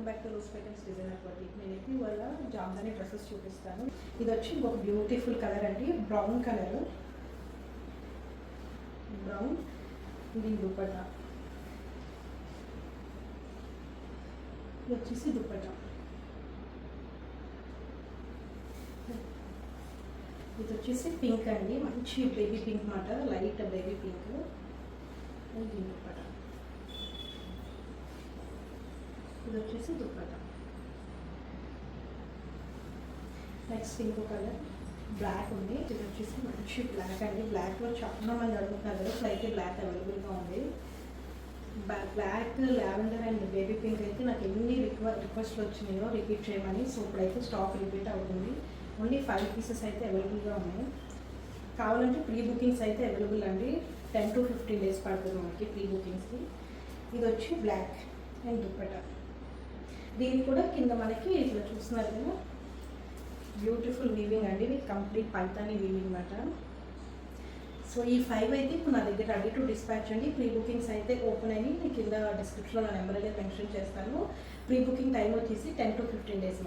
Back to rose patterns designer బట్టి నేనైతే ఇవాళ జామ్దాని డ్రెస్సెస్ చూపిస్తాను. ఇది వచ్చి ఇంకొక బ్యూటిఫుల్ కలర్ అండి, బ్రౌన్ కలర్. బ్రౌన్ దీని దుపట్టా, ఇది వచ్చేసి దుపట్టా. ఇది వచ్చేసి పింక్ అండి, మంచి బేబీ పింక్ మాట, లైట్ బేబీ పింక్. దీని దుపట్టా, ఇది వచ్చేసి దుపట్టా. నెక్స్ట్ ఇంకో కలర్ బ్లాక్ ఉంది, ఇది వచ్చేసి మంచి బ్లాక్ అండి. బ్లాక్లో చాలా మంది అడుగుతున్నారు కదా, సో అయితే బ్లాక్ అవైలబుల్గా ఉంది. Black, lavender and baby pink అయితే నాకు ఎన్ని రిక్వెస్ట్లు వచ్చినాయో రిపీట్ చేయమని. సో ఇప్పుడైతే స్టాక్ రిపీట్ అవుతుంది. ఓన్లీ 5 పీసెస్ అయితే అవైలబుల్గా ఉన్నాయి. కావాలంటే ప్రీ బుకింగ్స్ అయితే అవైలబుల్ అండి. 10 to 15 days పడుతుంది మనకి ప్రీ బుకింగ్స్కి. ఇది వచ్చి బ్లాక్ అండ్ దుపట్టా. దీనికి కూడా కింద మనకి ఇట్లా చూస్తున్నారు కదా, బ్యూటిఫుల్ వీవింగ్ అండి, విత్ కంప్లీట్ పైతాని వీవింగ్ అన్నమాట. సో ఈ 5 అయితే ఇప్పుడు నా దగ్గర రెడీ టు డిస్పాచ్ అండి. ప్రీ బుకింగ్స్ అయితే ఓపెన్ అయ్యి కింద డిస్క్రిప్షన్లో నా నెంబర్ అయితే మెన్షన్ చేస్తాను. ప్రీ బుకింగ్ టైం వచ్చేసి 10 to 15 days.